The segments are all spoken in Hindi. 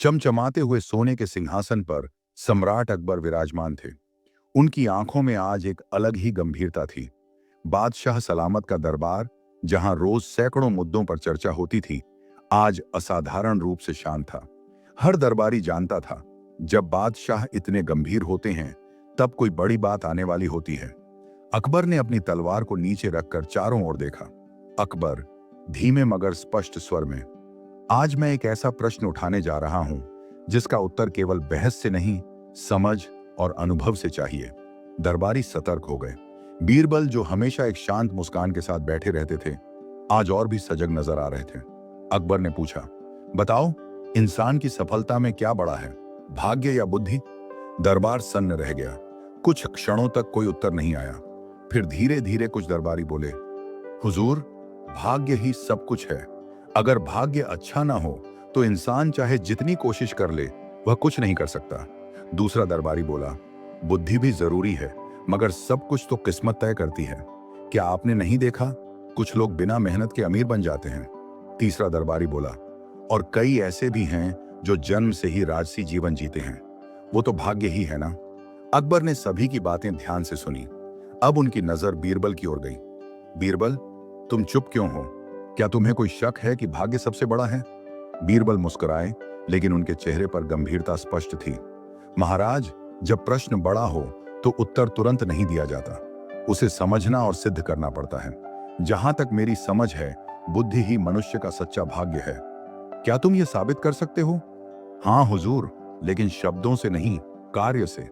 चमचमाते हुए सोने के सिंहासन पर सम्राट अकबर विराजमान थे। उनकी आंखों में आज एक अलग ही गंभीरता थी। बादशाह सलामत का दरबार, जहां रोज सैकड़ों मुद्दों पर चर्चा होती थी, आज असाधारण रूप से शांत था। हर दरबारी जानता था, जब बादशाह इतने गंभीर होते हैं, तब कोई बड़ी बात आने वाली होती है। अकबर ने अपनी तलवार को नीचे रखकर चारों ओर देखा। अकबर, धीमे मगर स्पष्ट स्वर में, आज मैं एक ऐसा प्रश्न उठाने जा रहा हूं जिसका उत्तर केवल बहस से नहीं, समझ और अनुभव से चाहिए। दरबारी सतर्क हो गए। बीरबल, जो हमेशा एक शांत मुस्कान के साथ बैठे रहते थे, आज और भी सजग नजर आ रहे थे। अकबर ने पूछा, बताओ, इंसान की सफलता में क्या बड़ा है, भाग्य या बुद्धि? दरबार सन्न रह गया। कुछ क्षणों तक कोई उत्तर नहीं आया। फिर धीरे धीरे कुछ दरबारी बोले, हुजूर, भाग्य ही सब कुछ है। अगर भाग्य अच्छा ना हो तो इंसान चाहे जितनी कोशिश कर ले, वह कुछ नहीं कर सकता। दूसरा दरबारी बोला, बुद्धि भी जरूरी है, मगर सब कुछ तो किस्मत तय करती है। क्या आपने नहीं देखा, कुछ लोग बिना मेहनत के अमीर बन जाते हैं? तीसरा दरबारी बोला, और कई ऐसे भी हैं जो जन्म से ही राजसी जीवन जीते हैं। वो तो भाग्य ही है ना। अकबर ने सभी की बातें ध्यान से सुनी। अब उनकी नजर बीरबल की ओर गई। बीरबल, तुम चुप क्यों हो? क्या तुम्हें कोई शक है कि भाग्य सबसे बड़ा है? बीरबल मुस्कुराए, लेकिन उनके चेहरे पर गंभीरता स्पष्ट थी। महाराज, जब प्रश्न बड़ा हो तो उत्तर तुरंत नहीं दिया जाता, उसे समझना और सिद्ध करना पड़ता है। जहां तक मेरी समझ है, बुद्धि ही मनुष्य का सच्चा भाग्य है। क्या तुम ये साबित कर सकते हो? हाँ हुजूर, लेकिन शब्दों से नहीं, कार्य से।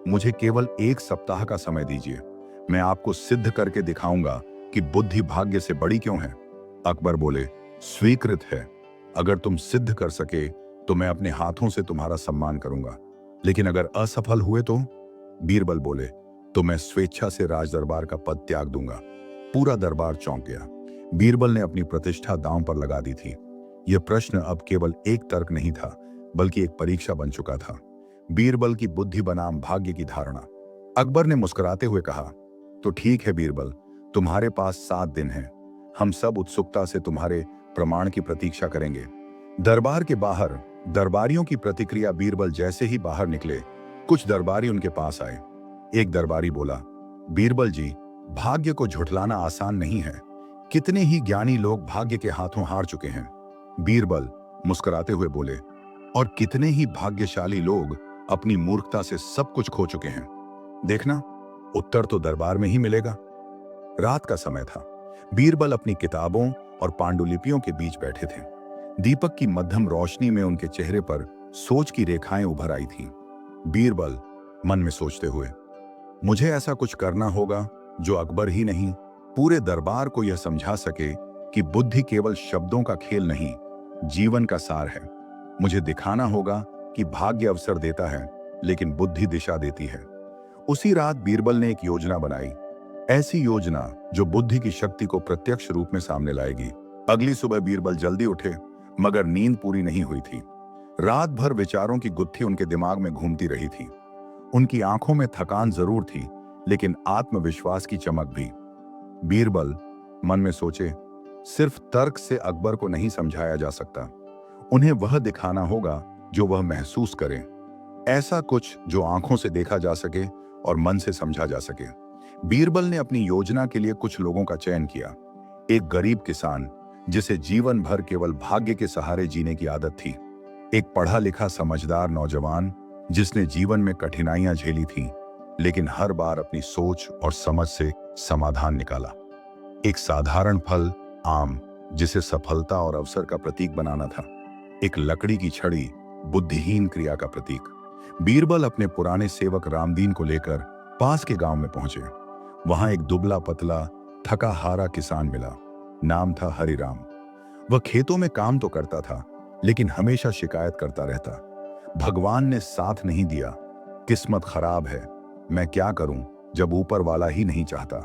मुझे केवल 1 सप्ताह का समय दीजिए। मैं आपको सिद्ध करके दिखाऊंगा कि बुद्धि भाग्य से बड़ी क्यों है। अकबर बोले, स्वीकृत है। अगर तुम सिद्ध कर सके तो मैं अपने हाथों से तुम्हारा सम्मान करूंगा, लेकिन अगर असफल हुए तो? बीरबल बोले, तो मैं स्वेच्छा से राज दरबार का पद त्याग दूंगा। पूरा दरबार चौंक गया। बीरबल ने अपनी प्रतिष्ठा दांव पर लगा दी थी। यह प्रश्न अब केवल एक तर्क नहीं था, बल्कि एक परीक्षा बन चुका था। बीरबल की बुद्धि बनाम भाग्य की धारणा। अकबर ने मुस्कुराते हुए कहा, तो ठीक है बीरबल, तुम्हारे पास 7 दिन हैं। हम सब उत्सुकता से तुम्हारे प्रमाण की प्रतीक्षा करेंगे। दरबार के बाहर दरबारियों की प्रतिक्रिया। बीरबल जैसे ही बाहर निकले, कुछ दरबारी उनके पास आए। एक दरबारी बोला, बीरबल जी, भाग्य को झुठलाना आसान नहीं है। कितने ही ज्ञानी लोग भाग्य के हाथों हार चुके हैं। बीरबल मुस्कुराते हुए बोले, और कितने ही भाग्यशाली लोग अपनी मूर्खता से सब कुछ खो चुके हैं। देखना, उत्तर तो दरबार में ही मिलेगा। रात का समय था। बीरबल अपनी किताबों और पांडुलिपियों के बीच बैठे थे। दीपक की मध्यम रोशनी में उनके चेहरे पर सोच की रेखाएं उभर आई थीं। बीरबल मन में सोचते हुए, मुझे ऐसा कुछ करना होगा जो अकबर ही नहीं, पूरे दरबार को यह समझा सके कि बुद्धि केवल शब्दों का खेल नहीं, जीवन का सार है। मुझे दिखाना होगा कि भाग्य अवसर देता है, लेकिन बुद्धि दिशा देती है। उसी रात बीरबल ने एक योजना बनाई, ऐसी योजना जो बुद्धि की शक्ति को प्रत्यक्ष रूप में सामने लाएगी। अगली सुबह बीरबल जल्दी उठे, मगर नींद पूरी नहीं हुई थी। रात भर विचारों की गुत्थी उनके दिमाग में घूमती रही थी। उनकी आंखों में थकान जरूर थी, लेकिन आत्मविश्वास की चमक भी। बीरबल मन में सोचे, सिर्फ तर्क से अकबर को नहीं समझाया जा सकता। उन्हें वह दिखाना होगा जो वह महसूस करें, ऐसा कुछ जो आंखों से देखा जा सके और मन से समझा जा सके। बीरबल ने अपनी योजना के लिए कुछ लोगों का चयन किया। एक गरीब किसान, जिसे जीवन भर केवल भाग्य के सहारे जीने की आदत थी। एक पढ़ा लिखा समझदार नौजवान, जिसने जीवन में कठिनाइयां झेली थीं, लेकिन हर बार अपनी सोच और समझ से समाधान निकाला। एक साधारण फल, आम, जिसे सफलता और अवसर का प्रतीक बनाना था। एक लकड़ी की छड़ी, बुद्धिहीन क्रिया का प्रतीक। बीरबल अपने पुराने सेवक रामदीन को लेकर पास के गांव में पहुंचे। वहां एक दुबला पतला थका हारा किसान मिला। नाम था हरिराम। वह खेतों में काम तो करता था, लेकिन हमेशा शिकायत करता रहता। भगवान ने साथ नहीं दिया, किस्मत खराब है, मैं क्या करूं जब ऊपर वाला ही नहीं चाहता,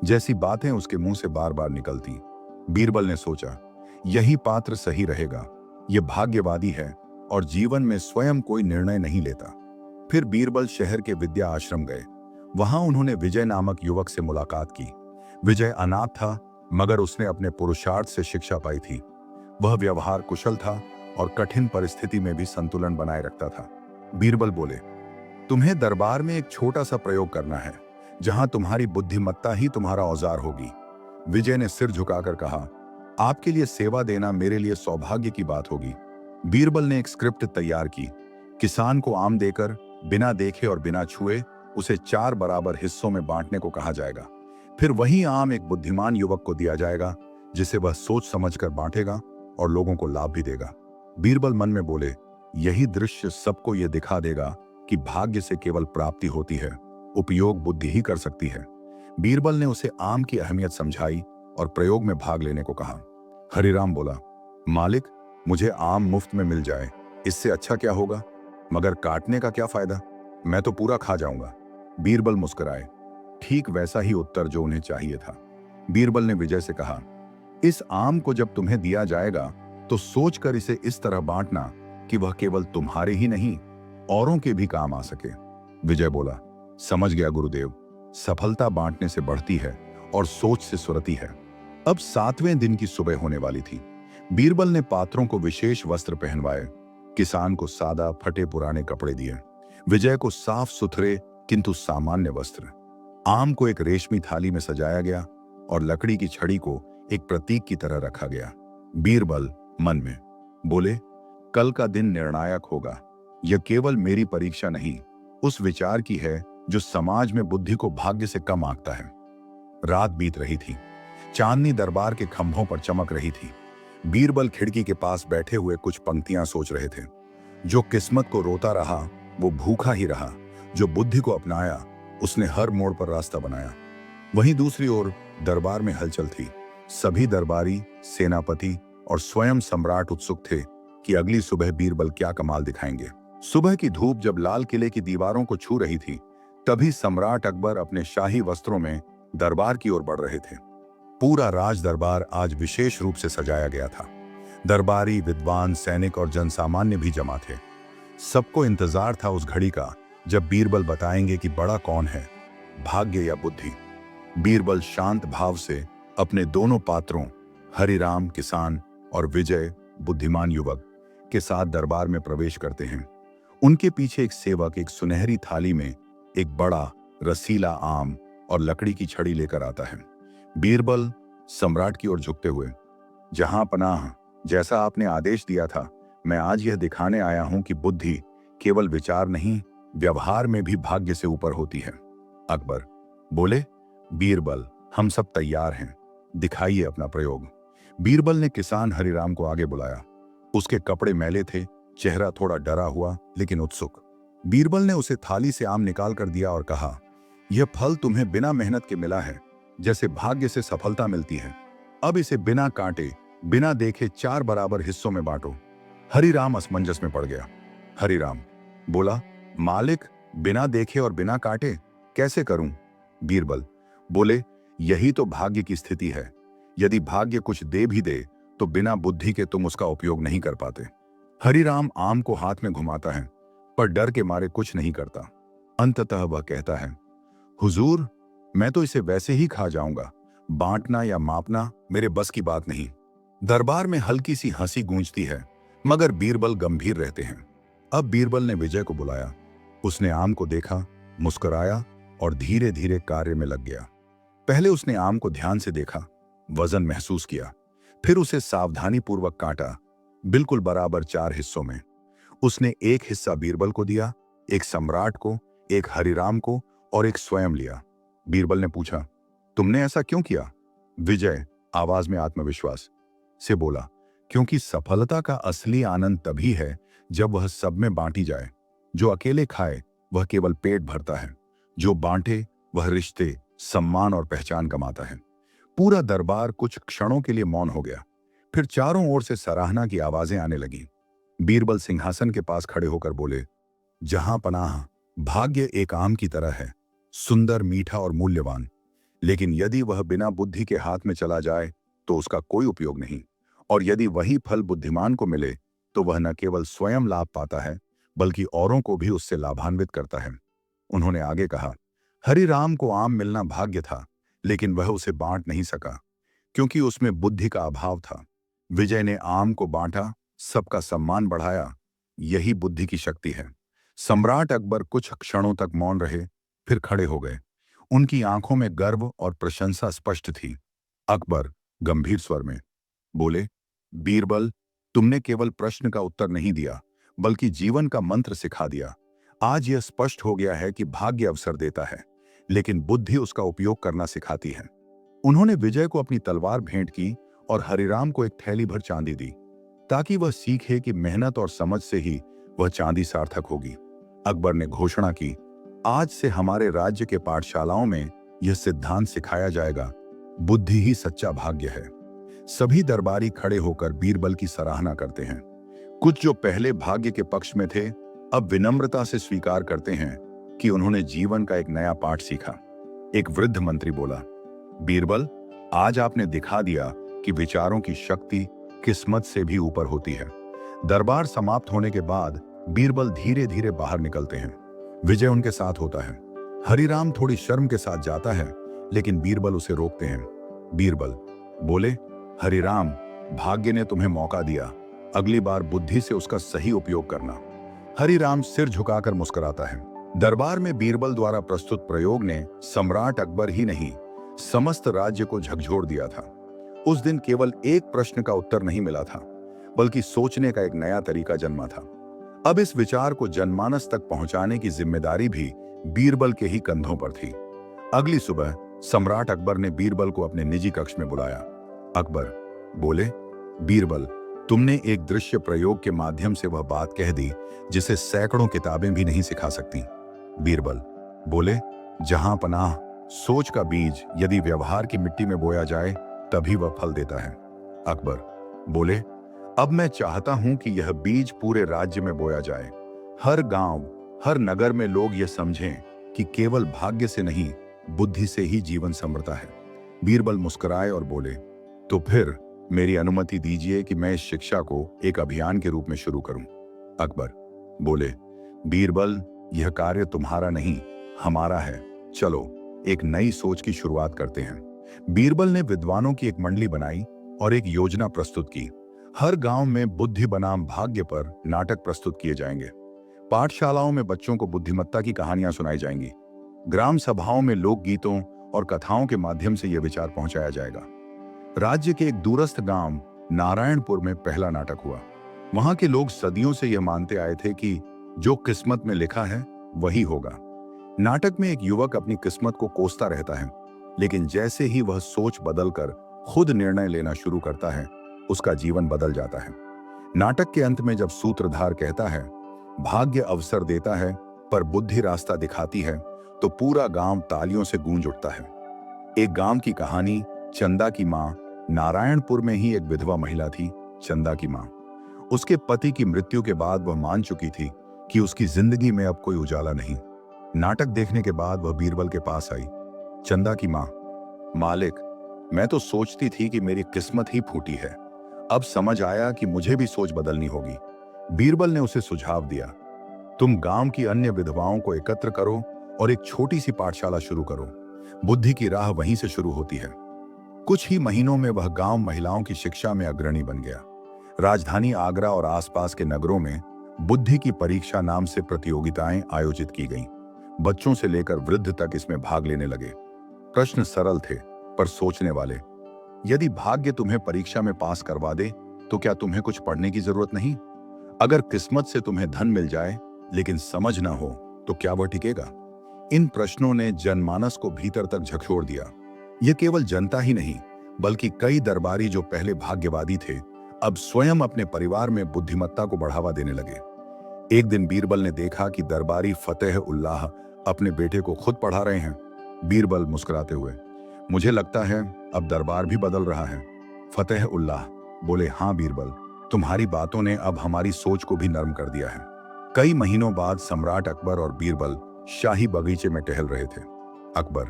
जैसी बातें उसके मुंह से बार बार निकलती। बीरबल ने सोचा, यही पात्र सही रहेगा। यह भाग्यवादी है और जीवन में स्वयं कोई निर्णय नहीं लेता। फिर बीरबल शहर के विद्या आश्रम गए। वहां उन्होंने विजय नामक युवक से मुलाकात की। विजय अनाथ था, मगर उसने अपने पुरुषार्थ से शिक्षा पाई थी। वह व्यवहार कुशल था और कठिन परिस्थिति में भी संतुलन बनाए रखता था। बीरबल बोले, तुम्हें दरबार में एक छोटा सा प्रयोग करना है, जहां तुम्हारी बुद्धिमत्ता ही तुम्हारा औजार होगी। विजय ने सिर झुकाकर कहा, आपके लिए सेवा देना मेरे लिए सौभाग्य की बात होगी। बीरबल ने एक स्क्रिप्ट तैयार की। किसान को आम देकर बिना देखे और बिना छुए उसे 4 बराबर हिस्सों में बांटने को कहा जाएगा। फिर वही आम एक बुद्धिमान युवक को दिया जाएगा, जिसे वह सोच समझकर बांटेगा और लोगों को लाभ भी देगा। बीरबल मन में बोले, यही दृश्य सबको यह दिखा देगा कि भाग्य से केवल प्राप्ति होती है, उपयोग बुद्धि ही कर सकती है। बीरबल ने उसे आम की अहमियत समझाई और प्रयोग में भाग लेने को कहा। हरिराम बोला, मालिक, मुझे आम मुफ्त में मिल जाए इससे अच्छा क्या होगा, मगर काटने का क्या फायदा, मैं तो पूरा खा जाऊंगा। बीरबल मुस्कुराए। ठीक वैसा ही उत्तर जो उन्हें चाहिए था। बीरबल ने विजय से कहा, इस आम को जब तुम्हें दिया जाएगा तो सोचकर इसे इस तरह बांटना कि वह केवल तुम्हारे ही नहीं, औरों के भी काम आ सके। विजय बोला, समझ गया गुरुदेव, सफलता बांटने से बढ़ती है और सोच से सुरती है। अब 7वें दिन की सुबह होने वाली थी। बीरबल ने पात्रों को विशेष वस्त्र पहनवाए, किसान को सादा फटे पुराने कपड़े दिए, विजय को साफ सुथरे किंतु सामान्य वस्त्र। आम को एक रेशमी थाली में सजाया गया और लकड़ी की छड़ी को एक प्रतीक की तरह रखा गया। बीरबल मन में बोले, कल का दिन निर्णायक होगा। यह केवल मेरी परीक्षा नहीं, उस विचार की है जो समाज में बुद्धि को भाग्य से कम आंकता है। रात बीत रही थी। चांदनी दरबार के खंभों पर चमक रही थी। बीरबल खिड़की के पास बैठे हुए कुछ पंक्तियां सोच रहे थे। जो किस्मत को रोता रहा वो भूखा ही रहा, जो बुद्धि को अपनाया उसने हर मोड़ पर रास्ता बनाया। वहीं दूसरी ओर दरबार में हलचल थी। सभी दरबारी, सेनापति और स्वयं सम्राट उत्सुक थे कि अगली सुबह बीरबल क्या कमाल दिखाएंगे। सुबह की धूप जब लाल किले की दीवारों को छू रही थी, तभी सम्राट अकबर अपने शाही वस्त्रों में दरबार की ओर बढ़ रहे थे। पूरा राज दरबार आज विशेष रूप से सजाया गया था। दरबारी, विद्वान, सैनिक और जनसामान्य भी जमा थे। सबको इंतजार था उस घड़ी का जब बीरबल बताएंगे कि बड़ा कौन है, भाग्य या बुद्धि। बीरबल शांत भाव से अपने दोनों पात्रों, हरिराम किसान और विजय बुद्धिमान युवक, के साथ दरबार में प्रवेश करते हैं। उनके पीछे एक सेवक एक सुनहरी थाली में एक बड़ा रसीला आम और लकड़ी की छड़ी लेकर आता है। बीरबल सम्राट की ओर झुकते हुए, जहां पनाह, जैसा आपने आदेश दिया था, मैं आज यह दिखाने आया हूं कि बुद्धि केवल विचार नहीं, व्यवहार में भी भाग्य से ऊपर होती है। अकबर बोले, बीरबल, हम सब तैयार हैं, दिखाइए अपना प्रयोग। बीरबल ने किसान हरिराम को आगे बुलाया। उसके कपड़े मैले थे, चेहरा थोड़ा डरा हुआ लेकिन उत्सुक। बीरबल ने उसे थाली से आम निकाल कर दिया और कहा, यह फल तुम्हें बिना मेहनत के मिला है, जैसे भाग्य से सफलता मिलती है। अब इसे बिना काटे, बिना देखे 4 बराबर हिस्सों में बांटो। हरिराम असमंजस में पड़ गया। हरिराम बोला, मालिक, बिना देखे और बिना काटे कैसे करूं? बीरबल बोले, यही तो भाग्य की स्थिति है। यदि भाग्य कुछ दे भी दे तो बिना बुद्धि के तुम उसका उपयोग नहीं कर पाते। हरिराम आम को हाथ में घुमाता है पर डर के मारे कुछ नहीं करता। अंततः वह कहता है, हुजूर, मैं तो इसे वैसे ही खा जाऊंगा, बांटना या मापना मेरे बस की बात नहीं। दरबार में हल्की सी हंसी गूंजती है, मगर बीरबल गंभीर रहते हैं। अब बीरबल ने विजय को बुलाया। उसने आम को देखा, मुस्कुराया और धीरे धीरे कार्य में लग गया। पहले उसने आम को ध्यान से देखा, वजन महसूस किया, फिर उसे सावधानी पूर्वक काटा, बिल्कुल बराबर 4 हिस्सों में। उसने एक हिस्सा बीरबल को दिया, एक सम्राट को, एक हरिराम को और एक स्वयं लिया। बीरबल ने पूछा, तुमने ऐसा क्यों किया? विजय आवाज में आत्मविश्वास से बोला, क्योंकि सफलता का असली आनंद तभी है जब वह सब में बांटी जाए। जो अकेले खाए वह केवल पेट भरता है, जो बांटे वह रिश्ते, सम्मान और पहचान कमाता है। पूरा दरबार कुछ क्षणों के लिए मौन हो गया, फिर चारों ओर से सराहना की आवाजें आने लगी। बीरबल सिंहासन के पास खड़े होकर बोले, जहां पनाह, भाग्य एक आम की तरह है, सुंदर, मीठा और मूल्यवान, लेकिन यदि वह बिना बुद्धि के हाथ में चला जाए तो उसका कोई उपयोग नहीं, और यदि वही फल बुद्धिमान को मिले तो वह न केवल स्वयं लाभ पाता है बल्कि औरों को भी उससे लाभान्वित करता है। उन्होंने आगे कहा, हरिराम को आम मिलना भाग्य था, लेकिन वह उसे बांट नहीं सका क्योंकि उसमें बुद्धि का अभाव था। विजय ने आम को बांटा, सबका सम्मान बढ़ाया। यही बुद्धि की शक्ति है। सम्राट अकबर कुछ क्षणों तक मौन रहे, फिर खड़े हो गए। उनकी आंखों में गर्व और प्रशंसा स्पष्ट थी। अकबर गंभीर स्वर में बोले, बीरबल, तुमने केवल प्रश्न का उत्तर नहीं दिया, बल्कि जीवन का मंत्र सिखा दिया। आज यह स्पष्ट हो गया है कि भाग्य अवसर देता है, लेकिन बुद्धि उसका उपयोग करना सिखाती है। उन्होंने विजय को अपनी तलवार भेंट की और हरिराम को एक थैली भर चांदी दी, ताकि वह सीखे कि मेहनत और समझ से ही वह चांदी सार्थक होगी। अकबर ने घोषणा की, आज से हमारे राज्य के पाठशालाओं में यह सिद्धांत सिखाया जाएगा, बुद्धि ही सच्चा भाग्य है। सभी दरबारी खड़े होकर बीरबल की सराहना करते हैं। कुछ जो पहले भाग्य के पक्ष में थे, अब विनम्रता से स्वीकार करते हैं कि उन्होंने जीवन का एक नया पाठ सीखा। एक वृद्ध मंत्री बोला, बीरबल, आज आपने दिखा दिया कि विचारों की शक्ति किस्मत से भी ऊपर होती है। दरबार समाप्त होने के बाद बीरबल धीरे धीरे बाहर निकलते हैं। विजय उनके साथ होता है। हरिराम थोड़ी शर्म के साथ जाता है, लेकिन बीरबल उसे रोकते हैं। बीरबल बोले, हरिराम, भाग्य ने तुम्हें मौका दिया, अगली बार बुद्धि से उसका सही उपयोग करना। हरिराम सिर झुकाकर मुस्कुराता है। दरबार में बीरबल द्वारा प्रस्तुत प्रयोग ने सम्राट अकबर ही नहीं, समस्त राज्य को झकझोर दिया था। उस दिन केवल एक प्रश्न का उत्तर नहीं मिला था, बल्कि सोचने का एक नया तरीका जन्मा था। अब इस विचार को जनमानस तक पहुंचाने की जिम्मेदारी भी बीरबल के ही कंधों पर थी। अगली सुबह सम्राट अकबर ने बीरबल को अपने निजी कक्ष में बुलाया। अकबर बोले, बीरबल, तुमने एक दृश्य प्रयोग के माध्यम से वह बात कह दी जिसे सैकड़ों किताबें भी नहीं सिखा सकती। बीरबल बोले, जहां पनाह सोच का बीज यदि व्यवहार की मिट्टी में बोया जाए तभी वह फल देता है। अकबर बोले, अब मैं चाहता हूं कि यह बीज पूरे राज्य में बोया जाए। हर गांव, हर नगर में लोग यह समझें कि केवल भाग्य से नहीं, बुद्धि से ही जीवन संवरता है। बीरबल मुस्कुराए और बोले, तो फिर मेरी अनुमति दीजिए कि मैं इस शिक्षा को एक अभियान के रूप में शुरू करूं। अकबर बोले, बीरबल, यह कार्य तुम्हारा नहीं, हमारा है। चलो एक नई सोच की शुरुआत करते हैं। बीरबल ने विद्वानों की एक मंडली बनाई और एक योजना प्रस्तुत की। हर गांव में बुद्धि बनाम भाग्य पर नाटक प्रस्तुत किए जाएंगे। पाठशालाओं में बच्चों को बुद्धिमत्ता की कहानियां सुनाई जाएंगी। ग्राम सभाओं में लोकगीतों और कथाओं के माध्यम से यह विचार पहुंचाया जाएगा। राज्य के एक दूरस्थ गांव नारायणपुर में पहला नाटक हुआ। वहां के लोग सदियों से यह मानते आए थे कि जो किस्मत में लिखा है वही होगा। नाटक में एक युवक अपनी किस्मत को कोसता रहता है, लेकिन जैसे ही वह सोच बदलकर खुद निर्णय लेना शुरू करता है, उसका जीवन बदल जाता है। नाटक के अंत में जब सूत्रधार कहता है, भाग्य अवसर देता है पर बुद्धि रास्ता दिखाती है, तो पूरा गांव तालियों से गूंज उठता है। एक गांव की कहानी चंदा की मां। नारायणपुर में ही एक विधवा महिला थी, चंदा की मां। उसके पति की मृत्यु के बाद वह मान चुकी थी कि उसकी जिंदगी में अब कोई उजाला नहीं। नाटक देखने के बाद वह बीरबल के पास आई। चंदा की मां, मालिक, मैं तो सोचती थी कि मेरी किस्मत ही फूटी है, अब समझ आया कि मुझे भी सोच बदलनी होगी। बीरबल ने उसे सुझाव दिया, तुम गांव की अन्य विधवाओं को एकत्र करो और एक छोटी सी पाठशाला शुरू करो। बुद्धि की राह वहीं से शुरू होती है। कुछ ही महीनों में वह गांव महिलाओं की शिक्षा में अग्रणी बन गया। राजधानी आगरा और आसपास के नगरों में बुद्धि की परीक्षा नाम से प्रतियोगिताएं आयोजित की गईं। बच्चों से लेकर वृद्ध तक इसमें भाग लेने लगे। प्रश्न सरल थे पर सोचने वाले। यदि भाग्य तुम्हें परीक्षा में पास करवा दे तो क्या तुम्हें कुछ पढ़ने की जरूरत नहीं? अगर किस्मत से तुम्हें धन मिल जाए लेकिन समझ ना हो तो क्या वह टिकेगा? इन प्रश्नों ने जनमानस को भीतर तक झकझोर दिया। यह केवल जनता ही नहीं, बल्कि कई दरबारी जो पहले भाग्यवादी थे, अब स्वयं अपने परिवार में बुद्धिमत्ता को बढ़ावा देने लगे। एक दिन बीरबल ने देखा कि दरबारी फतेह उल्लाह अपने बेटे को खुद पढ़ा रहे हैं। बीरबल मुस्कुराते हुए, मुझे लगता है अब दरबार भी बदल रहा है। फतेह उल्लाह बोले, हाँ बीरबल, तुम्हारी बातों ने अब हमारी सोच को भी नरम कर दिया है। कई महीनों बाद सम्राट अकबर और बीरबल शाही बगीचे में टहल रहे थे। अकबर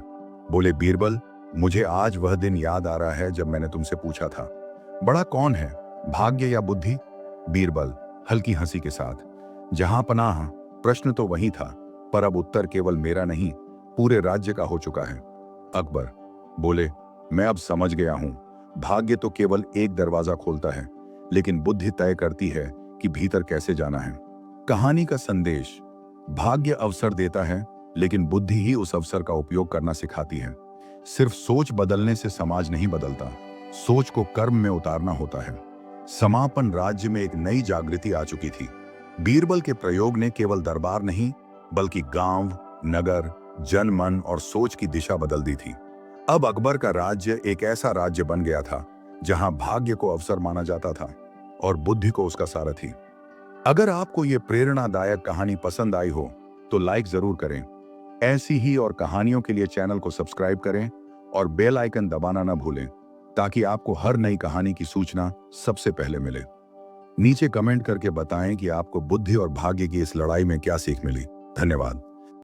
बोले, बीरबल, मुझे आज वह दिन याद आ रहा है जब मैंने तुमसे पूछा था, बड़ा कौन है, भाग्य या बुद्धि? बीरबल हल्की हंसी के साथ, जहां पनाह, प्रश्न तो वही था, पर अब उत्तर केवल मेरा नहीं, पूरे राज्य का हो चुका है। अकबर बोले, मैं अब समझ गया हूं, भाग्य तो केवल एक दरवाजा खोलता है, लेकिन बुद्धि तय करती है कि भीतर कैसे जाना है। कहानी का संदेश, भाग्य अवसर देता है, लेकिन बुद्धि ही उस अवसर का उपयोग करना सिखाती है। सिर्फ सोच बदलने से समाज नहीं बदलता, सोच को कर्म में उतारना होता है। समापन राज्य में एक नई जागृति आ चुकी थी। बीरबल के प्रयोग ने केवल दरबार नहीं, बल्कि गांव, नगर, जन मन और सोच की दिशा बदल दी थी। अब अकबर का राज्य एक ऐसा राज्य बन गया था जहां भाग्य को अवसर माना जाता था और बुद्धि को उसका सारथी। अगर आपको ये प्रेरणादायक कहानी पसंद आई हो तो लाइक जरूर करें। ऐसी ही और कहानियों के लिए चैनल को सब्सक्राइब करें और बेल आइकन दबाना ना भूलें, ताकि आपको हर नई कहानी की सूचना सबसे पहले मिले। नीचे कमेंट करके बताएं कि आपको बुद्धि और भाग्य की इस लड़ाई में क्या सीख मिली। धन्यवाद।